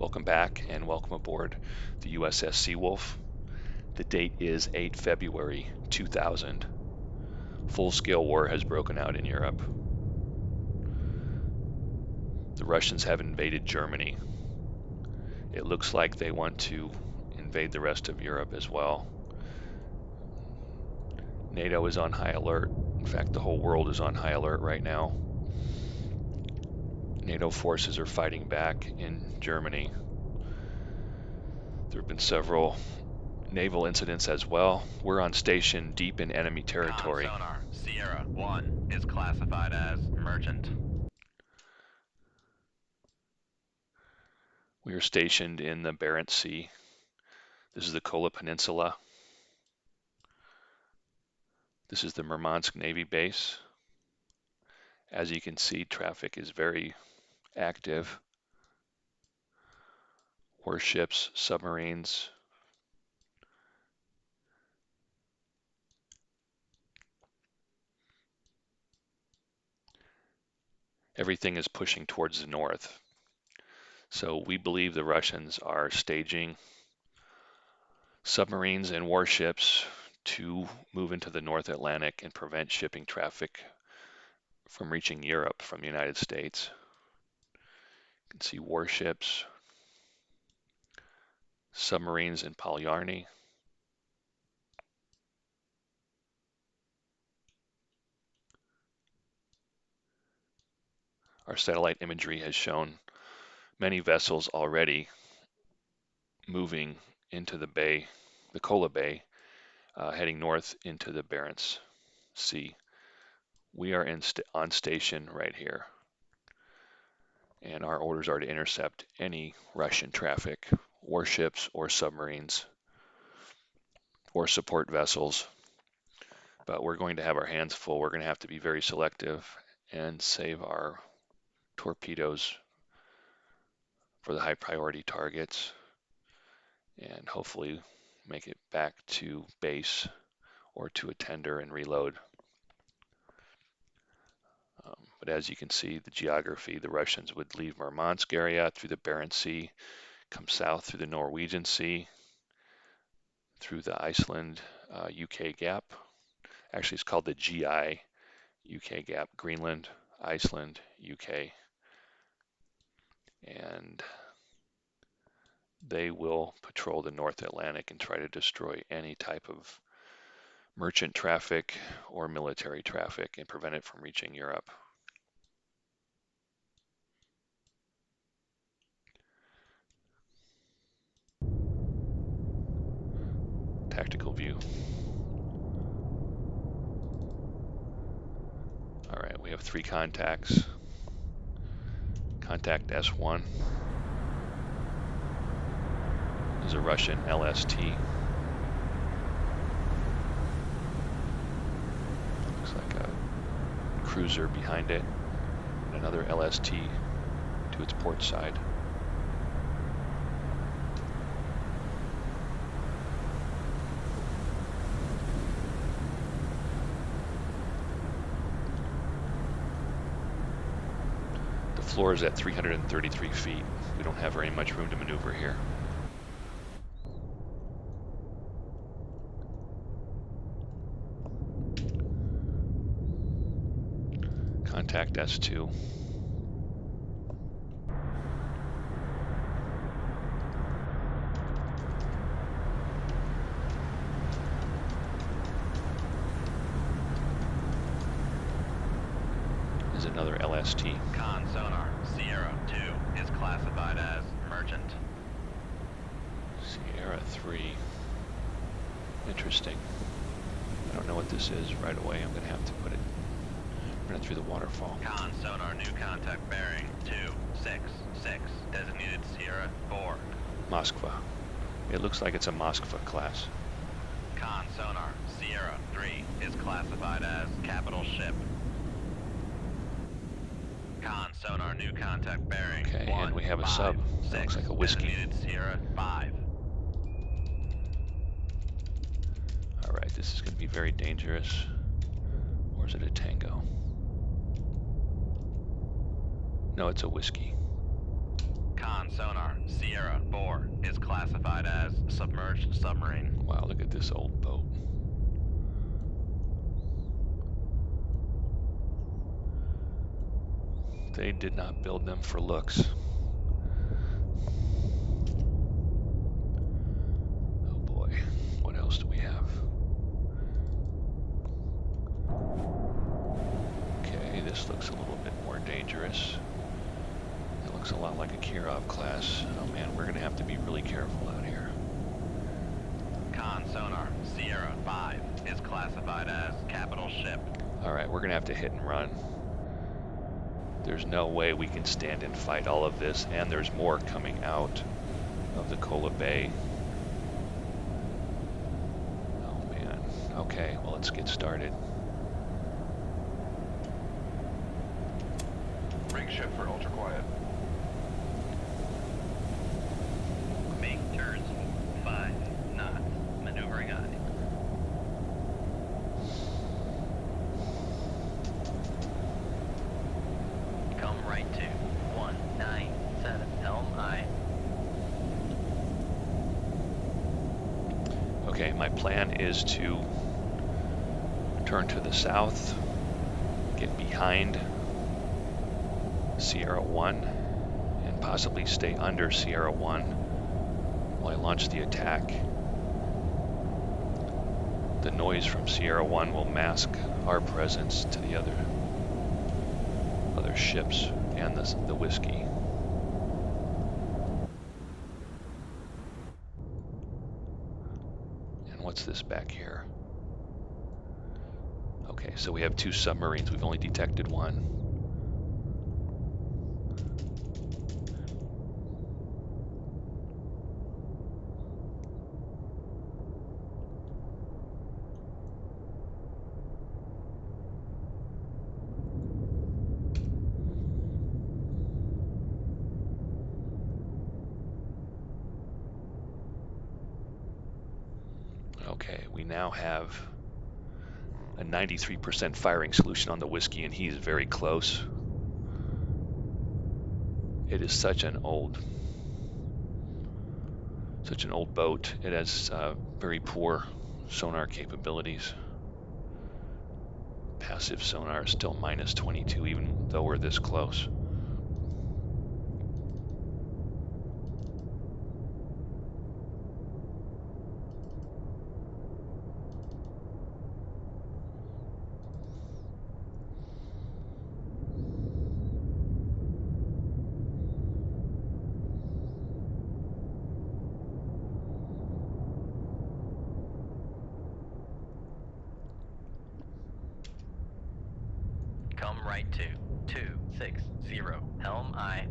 Welcome back and welcome aboard the USS Seawolf. The date is 8 February 2000. Full-scale war has broken out in Europe. The Russians have invaded Germany. It looks like they want to invade the rest of Europe as well. NATO is on high alert. In fact, the whole world is on high alert right now. NATO forces are fighting back in Germany. There have been several naval incidents as well. We're on station deep in enemy territory. Sonar, Sierra 1 is classified as merchant. We are stationed in the Barents Sea. This is the Kola Peninsula. This is the Murmansk Navy base. As you can see, traffic is very active. Warships, submarines. Everything is pushing towards the north. So we believe the Russians are staging submarines and warships to move into the North Atlantic and prevent shipping traffic from reaching Europe from the United States. You can see warships, submarines in Polyarny. Our satellite imagery has shown many vessels already moving into the bay, the Kola Bay, heading north into the Barents Sea. We are on station right here, and our orders are to intercept any Russian traffic, warships or submarines, or support vessels. But we're going to have our hands full. We're going to have to be very selective and save our torpedoes for the high priority targets, and hopefully make it back to base or to a tender and reload. But as you can see, the geography, the Russians would leave Murmansk area through the Barents Sea, come south through the Norwegian Sea, through the Iceland UK gap. Actually, it's called the GI UK gap, Greenland, Iceland, UK. And they will patrol the North Atlantic and try to destroy any type of merchant traffic or military traffic and prevent it from reaching Europe. Tactical view. All right, we have 3 contacts. Contact S1 is a Russian LST. Looks like a cruiser behind it, and another LST to its port side. The floor is at 333 feet. We don't have very much room to maneuver here. Contact S2. Is another LST. Con sonar, Sierra 2 is classified as merchant. Sierra 3. Interesting. I don't know what this is right away. I'm going to have to put it, run it through the waterfall. Con sonar, new contact bearing 266, designated Sierra 4. Moskva. It looks like it's a Moskva class. Con sonar, Sierra 3 is classified as capital ship. Con sonar, new contact bearing. Okay, and we have a sub. That looks like a whiskey. Designated Sierra 5. All right, this is going to be very dangerous. Or is it a Tango? No, it's a whiskey. Con Con sonar, Sierra 4 is classified as submerged submarine. Wow, look at this old boat. They did not build them for looks. Oh boy, what else do we have? Okay, this looks a little bit more dangerous. It looks a lot like a Kirov class. Oh man, we're gonna have to be really careful out here. Con sonar, Sierra 5 is classified as capital ship. All right, we're gonna have to hit and run. There's no way we can stand and fight all of this, and there's more coming out of the Kola Bay. Oh man. Okay, well, let's get started. Rig shift for ultra quiet. Make turns 5 knots. Maneuvering eye. Come right to 197 helm eye. Okay, my plan is to turn to the south, get behind Sierra 1, and possibly stay under Sierra 1 while I launch the attack. The noise from Sierra 1 will mask our presence to the other ships and the whiskey. And what's this back here? Okay, so we have 2 submarines. We've only detected one. Okay, we now have a 93% firing solution on the whiskey, and he's very close. It is such an old boat. It has very poor sonar capabilities. Passive sonar is still minus 22, even though we're this close. Come right to 260 helm eye.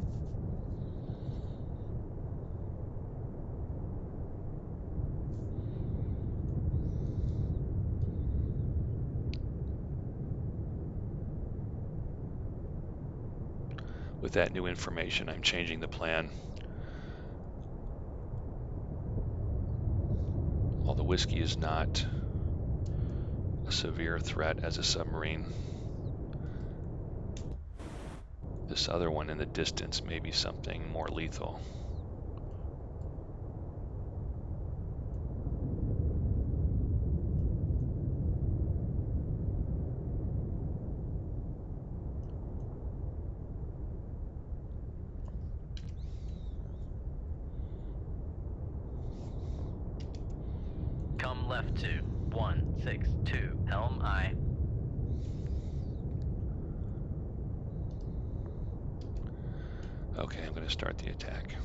With that new information, I'm changing the plan. While the whiskey is not a severe threat as a submarine, this other one in the distance may be something more lethal. Come left to 162 helm eye. Okay, I'm going to start the attack.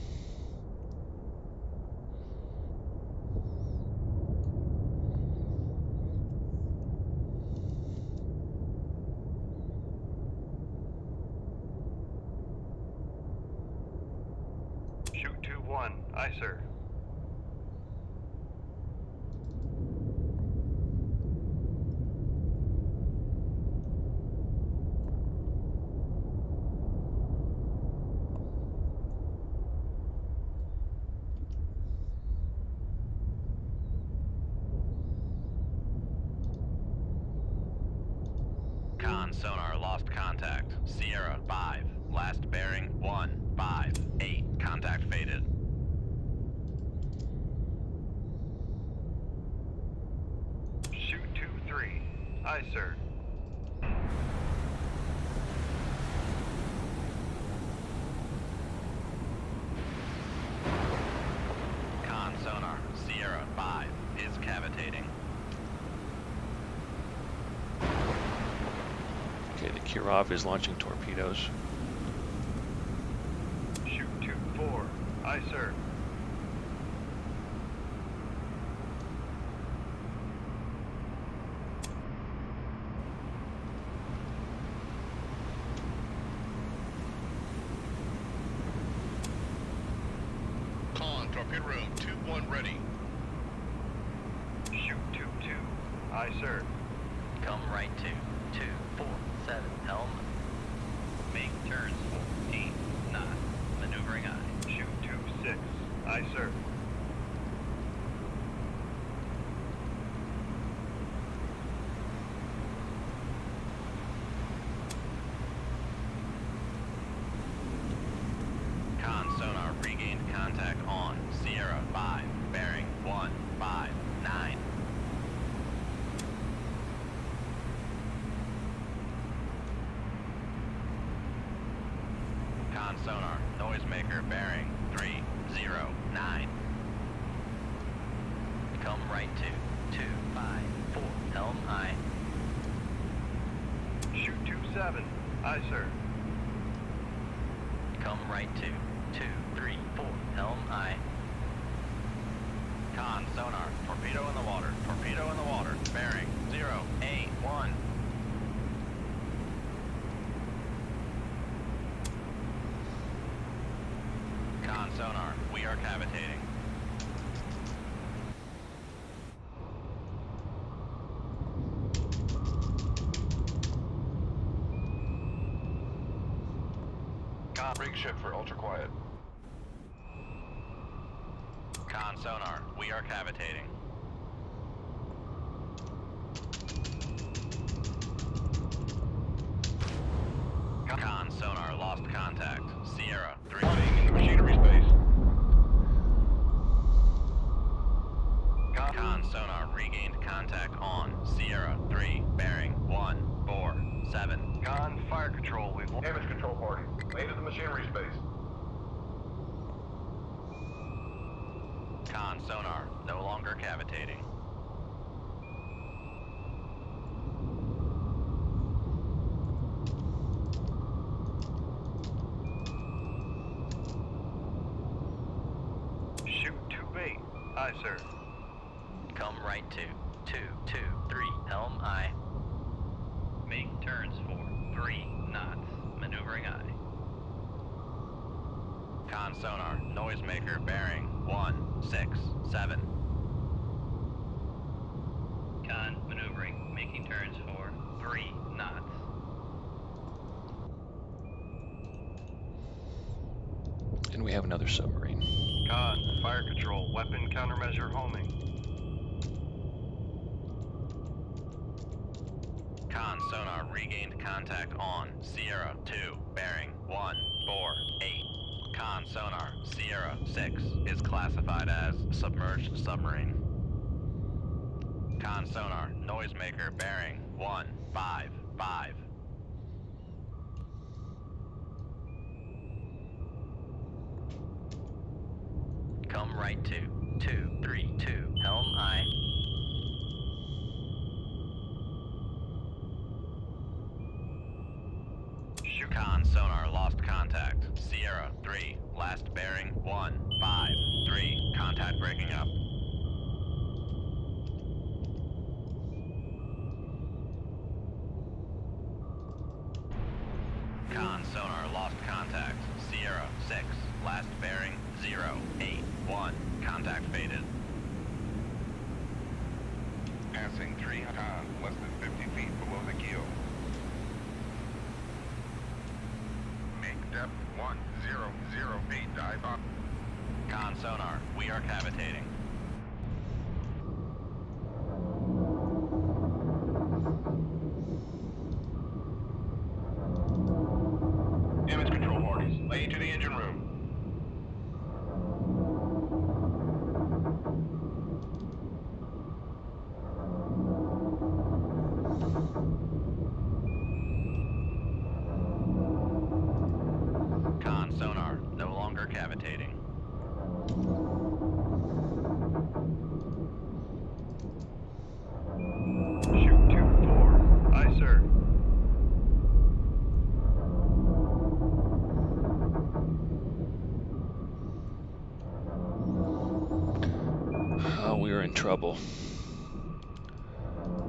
Shoot 2-1. Aye, sir. Con sonar lost contact. Sierra 5. Last bearing 158. Contact Aye, sir. Con sonar, Sierra 5 is cavitating. Okay, the Kirov is launching torpedoes. Shoot 2-4. Aye, sir. Con, torpedo room, 2-1 ready. Shoot 2-2. Aye, sir. Come right to 247 helm. Make turns 14 knots. Maneuvering aye. Shoot 2-6. Aye, sir. Con sonar regained contact on Sierra 5, bearing 159. Con sonar, noisemaker bearing 309. Come right to 254, helm aye. Shoot 2-7. Aye, sir. Come right to 234, helm aye. Con sonar, torpedo in the water, torpedo in the water, bearing 081. Con sonar, we are cavitating. Con rig ship for ultra quiet. Con sonar, we are cavitating. Con sonar lost contact. Sierra 3. Running in the machinery space. Con sonar regained contact on Sierra 3, bearing 147. Con fire control. We've damage control party. Made it the machinery space. Con sonar no longer cavitating. Shoot 2-8. Aye, sir. Come right to 223, helm aye. Make turns for 3 knots. Maneuvering aye. Con sonar, noisemaker bearing 167. Con maneuvering, making turns for 3 knots. And we have another submarine. Con fire control. Weapon countermeasure homing. Con sonar regained contact on Sierra 2, bearing 148. Con sonar, Sierra 6 is classified as submerged submarine. Con sonar, noisemaker bearing 155. Come right to 232, helm aye. Shoot. Con sonar lost contact. Sierra 3, last bearing 153. Contact breaking up. Con sonar lost contact. Sierra 6, last bearing 081. Contact faded. Passing 3 con, less than 50 feet below the keel. Make depth 1008 dive up. Con sonar, we are cavitating. Damage control parties. Lay to the engine room. longer cavitating. Shoot 2-4. Aye, sir. Oh, we are in trouble.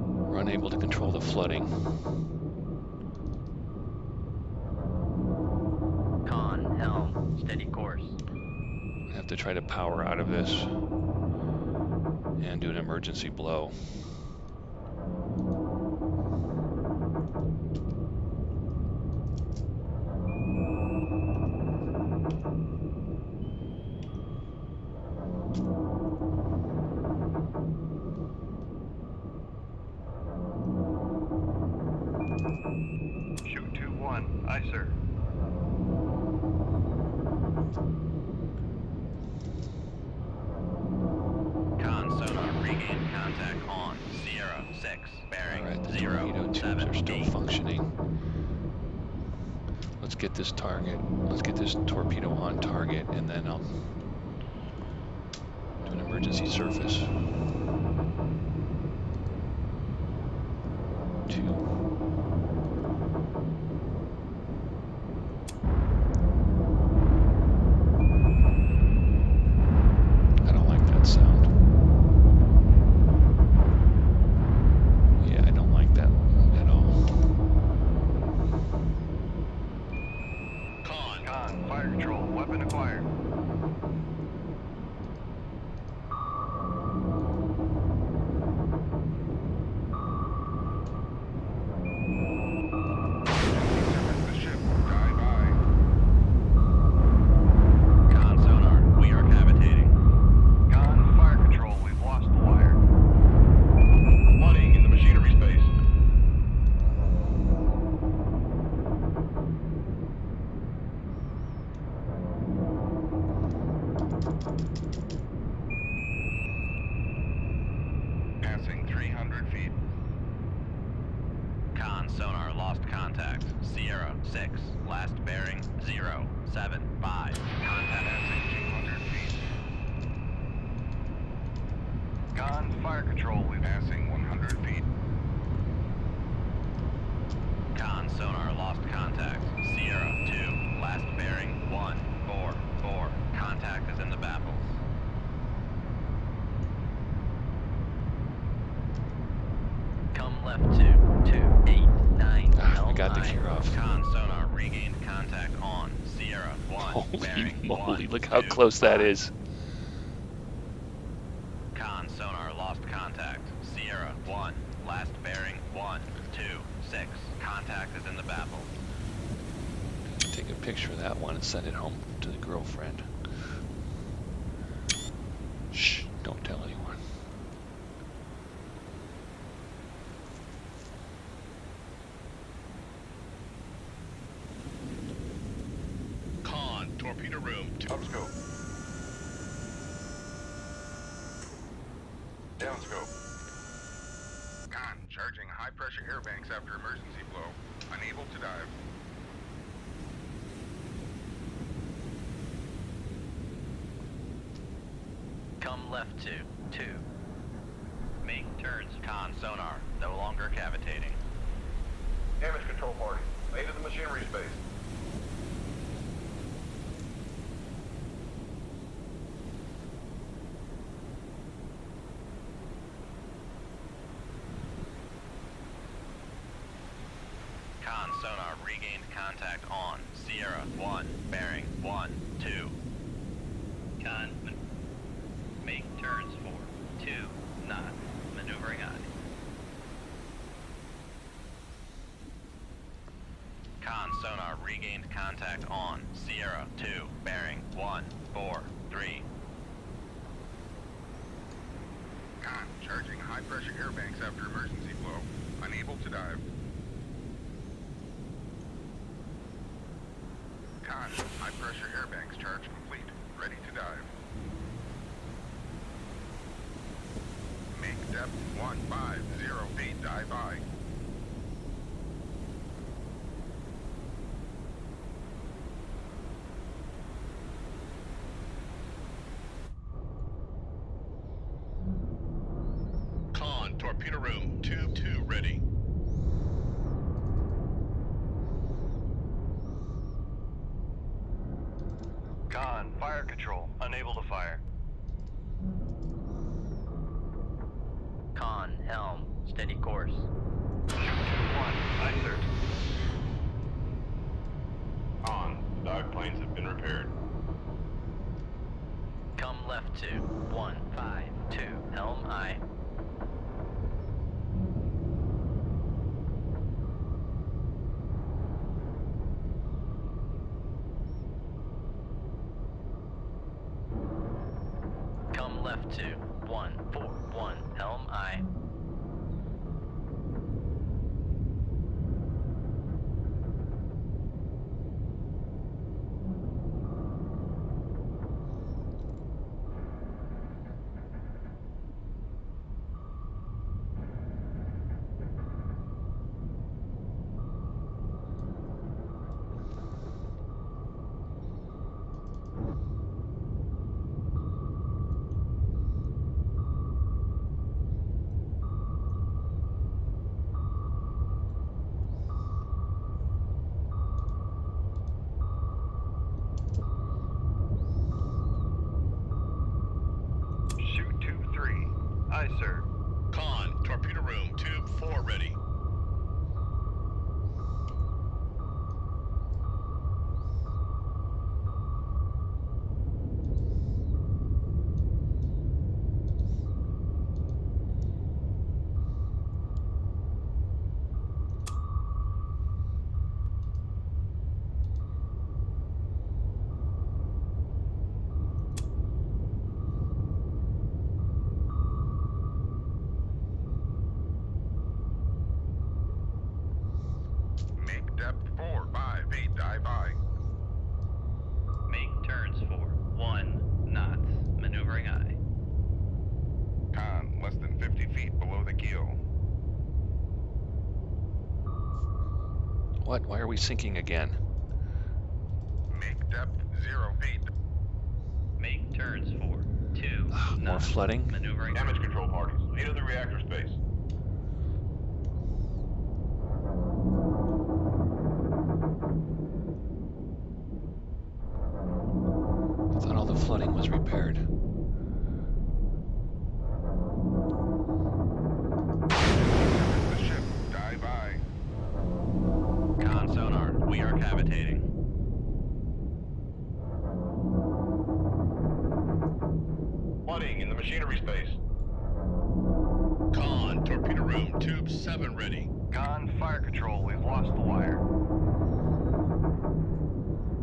We're unable to control the flooding. Con, helm, steady course. I have to try to power out of this and do an emergency blow. Shoot 2-1. Aye, sir. Con, sonar, regained contact on. Sierra 6, bearing All right, the 0, torpedo tubes 7, are still 8. functioning. Let's get this target. Let's get this torpedo on target, and then I'll do an emergency surface. 2. I don't like that sound. Yeah, I don't like that at all. Con, fire control. Weapon acquired. Service the ship. Die by. Con, sonar, we are cavitating. Con, fire control. We've lost the wire. Flooding in the machinery space. Passing 300 feet. Con, sonar, lost contact. Sierra 6, last bearing 0, 7, 5. Contact. Passing 200 feet. Con, fire control. We've Passing 100 feet. Con, sonar, lost contact. Sierra 2, last bearing 1, 4, 4. Contact is in the baffles. Come left 2, 2, 8, 9. Ah, I got the L9. gear off. Con, sonar, regained contact on. Sierra 1, Holy bearing moly, 1, look how 2, close that 5. is. Con, sonar, lost contact. Sierra 1, last bearing 1, 2, 6. Contact is in the baffles. Take a picture of that one and send it home to the girlfriend. Shh, don't tell anyone. Con, torpedo room. Upscope. Downscope. Con, charging high pressure air banks after emergency blow. Unable to dive. Come left 2, 2. Make turns. Con, sonar, no longer cavitating. Damage control party. Made to the machinery space. Con, sonar, regained contact on. Sierra 1, bearing 1, 2. Con, make turns for 2 knots. Maneuvering on. Con, sonar, regained contact on. Sierra 2, bearing 1, 4, 3. Con, charging high pressure air banks after emergency blow. Unable to dive. Con, high pressure air banks charge complete. Ready to dive. Make depth 1508 dive by. torpedo room, tube 2 ready. Con, fire control, unable to fire. Con, helm, steady course. Shoot 2-1, aye sir. On, the dive planes have been repaired. Come left 2, 1, 5, 2, helm aye. Come left 2, 1, 4, 1, helm aye. Shoot 2-3, aye sir. Con, torpedo room, tube 4 ready. Make depth 4, 5, 8, dive aye. Make turns 4, 1, knots, maneuvering aye. Con, less than 50 feet below the keel. What? Why are we sinking again? Make depth 0 feet. Make turns 4, 2, More knots, flooding? maneuvering Damage control parties, lead of the reactor space. I thought all the flooding was repaired. The ship, dive aye. Con sonar, we are cavitating. Flooding in the machinery space. Con, torpedo room, tube 7 ready. Con, fire control, we've lost the wire.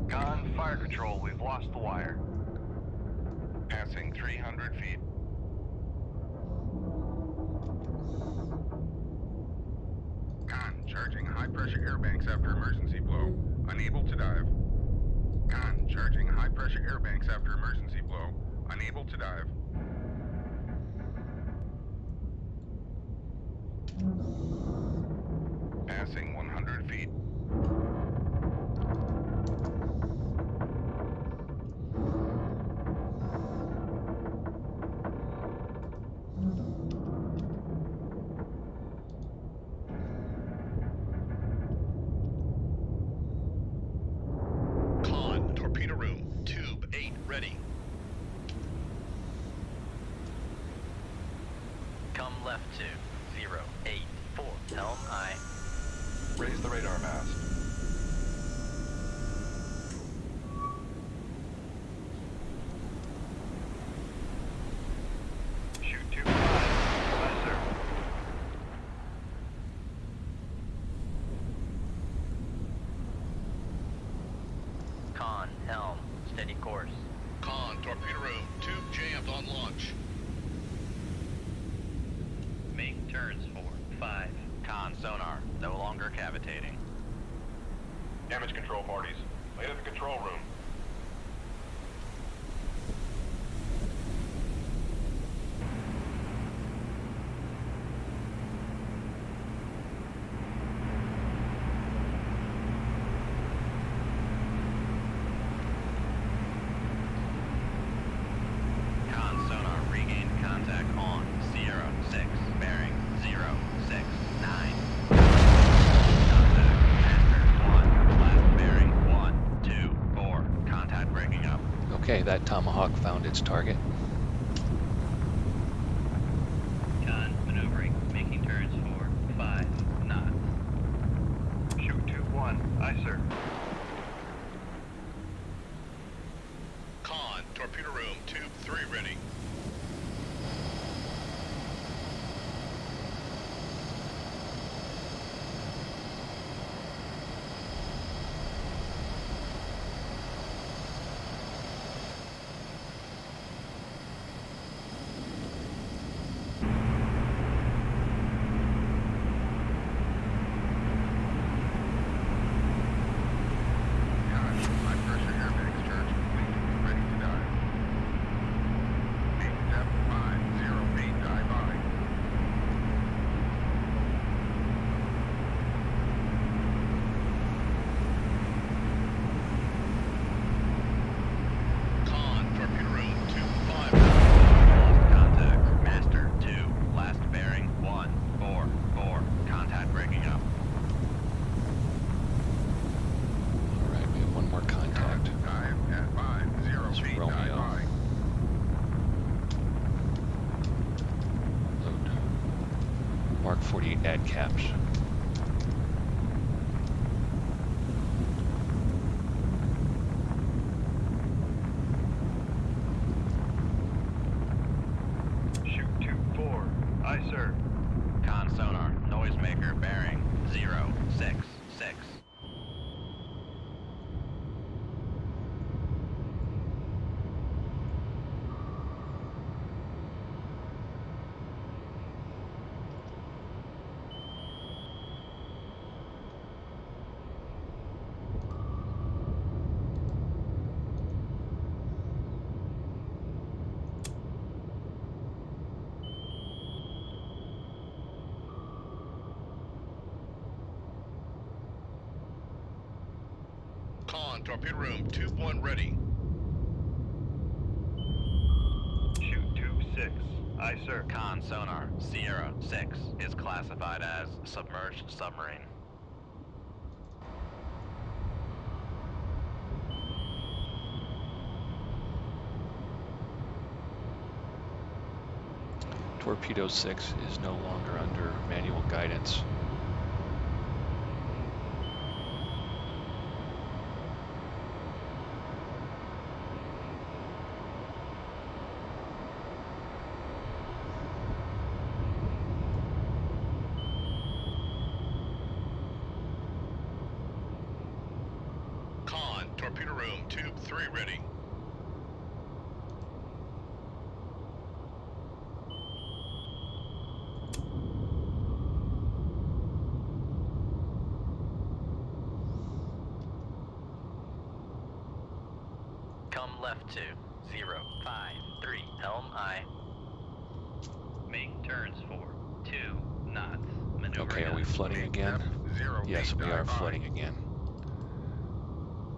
Con, fire control, we've lost the wire. Passing 300 feet. Con, charging high pressure air banks after emergency blow. Unable to dive. Con, charging high pressure air banks after emergency blow. Unable to dive. Passing 100 feet. Con, torpedo room, tube 8 ready. Come left 2, 0, 8, 4, helm aye. Raise the radar mast. Shoot 2-5, aye sir. Con, helm, steady course. Con, torpedo room, tube jammed on launch. Make turns 4, 5. Con sonar, no longer cavitating. Damage control parties, lead of the control room. Con sonar regained contact on Sierra 6, bearing 0. Okay, that Tomahawk found its target. Con, maneuvering, making turns for 5 knots. Shoot 2-1. Aye, sir. Con, torpedo room, tube 3 ready. Con, high pressure airbags charge complete. Ready to dive. Make depth 508 dive I. Con, torpedo room, tube 5 Lost contact. Master 2. Last bearing 144. Contact breaking up. All right, we have one more contact. Dive at 508 Romeo. dive I. Load. Mark 48 add caps. Shoot 2-4. Aye, sir. Con sonar, noisemaker bearing 066. Con, torpedo room, tube 1 ready. Shoot 2-6. Aye, sir. Con sonar, Sierra 6 is classified as submerged submarine. Torpedo 6 is no longer under manual guidance. Con, torpedo room, tube 3 ready. Come left to 053. Helm I. Make turns for 2 knots. Maneuvering Okay, are we on. flooding Make again? depth 08 Yes, we are dive I. flooding again.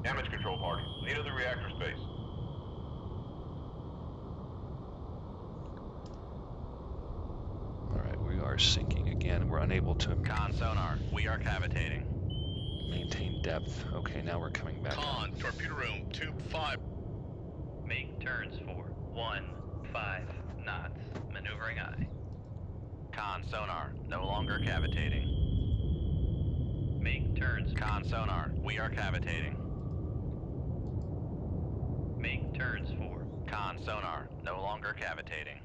Damage control party. Lead of the reactor space. All right, we are sinking again. We're unable to Con sonar, we are cavitating. maintain depth. Okay, now we're coming back Con, up. torpedo room, tube 5. Make turns for 15 knots. Maneuvering I. Con sonar, no longer cavitating. Make turns. Con sonar, we are cavitating. Make turns for. Con sonar, no longer cavitating.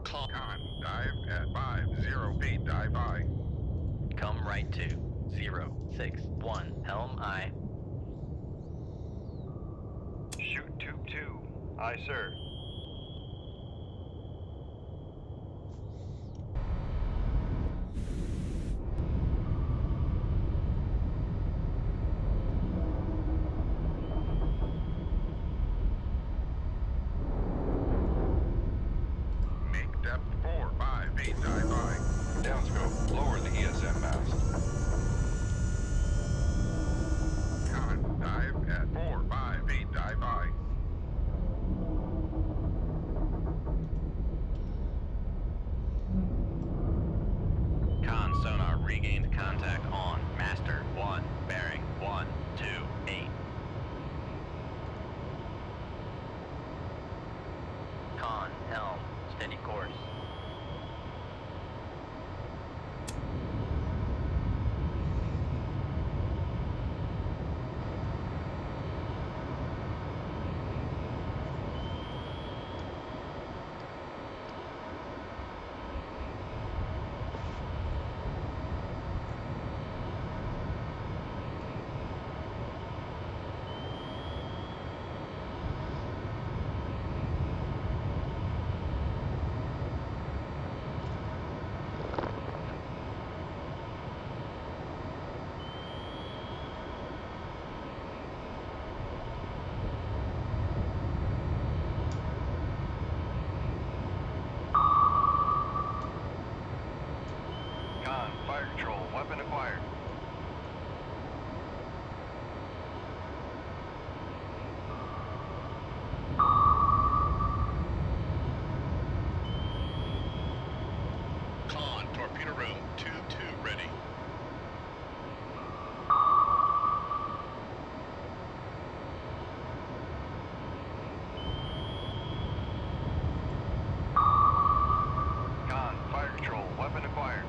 Con, Con, dive at 508 dive I. Come right to 061. Helm I. Shoot tube 2. Aye, sir. Make depth 458 dive I. Downscope, lower the ESM mast. Con, dive at 4, 5 feet, dive by. Con sonar regained contact on master 1, bearing 128. Con, helm, steady course. Con, fire control, weapon acquired. Con, torpedo room, tube 2 ready. Con, fire control, weapon acquired.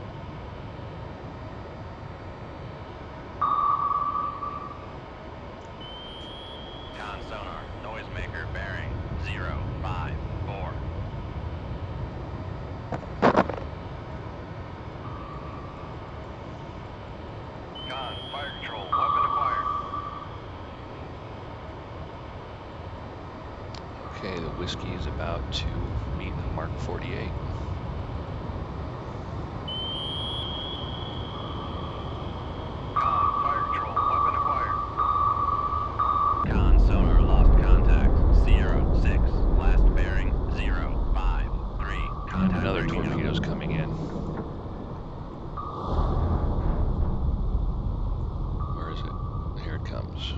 Con sonar, noisemaker bearing 054. Con, fire control, weapon acquired. Okay, the whiskey is about to meet a Mark 48. Con, fire control, weapon acquired. Con sonar lost contact. Sierra 6, last bearing 053. And Contact another breaking up. torpedo's coming in. Where is it? Here it comes.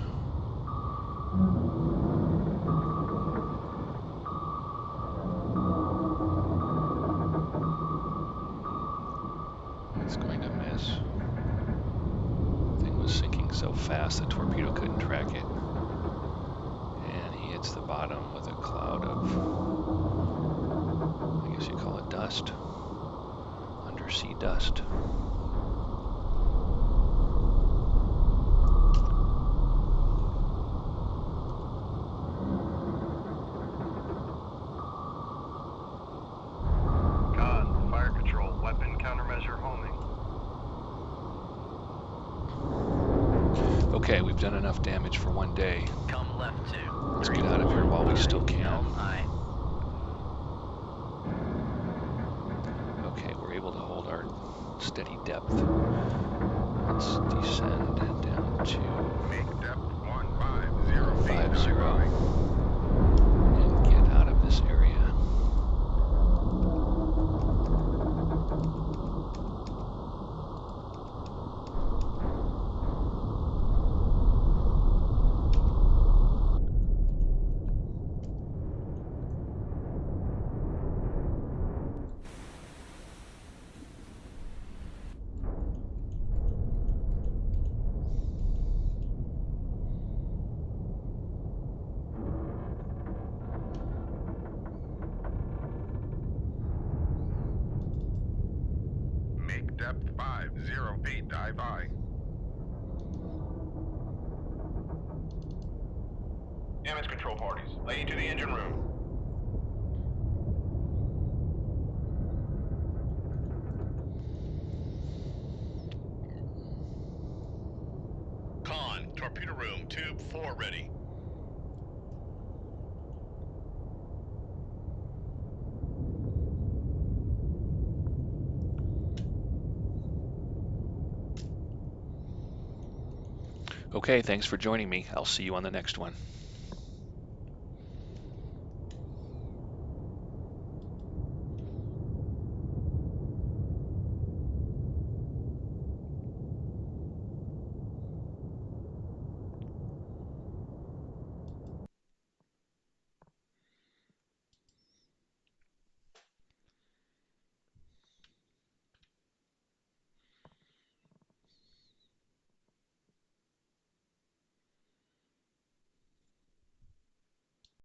It's going to miss. The thing was sinking so fast the torpedo couldn't track it. And he hits the bottom with a cloud of, I guess you call it dust. Undersea dust. Con, fire control, weapon countermeasure homing. Okay, we've done enough damage for one day. Come left 2. Let's 3, get out of here 4, while we 5, still can. helm aye. Okay, we're able to hold our steady depth. Let's descend down to Make depth 150 feet, 50 dive by. and get out of this area. Make depth 50 feet, dive by. Damage control parties, lay to the engine room. Con, torpedo room, tube 4 ready. Okay, thanks for joining me. I'll see you on the next one.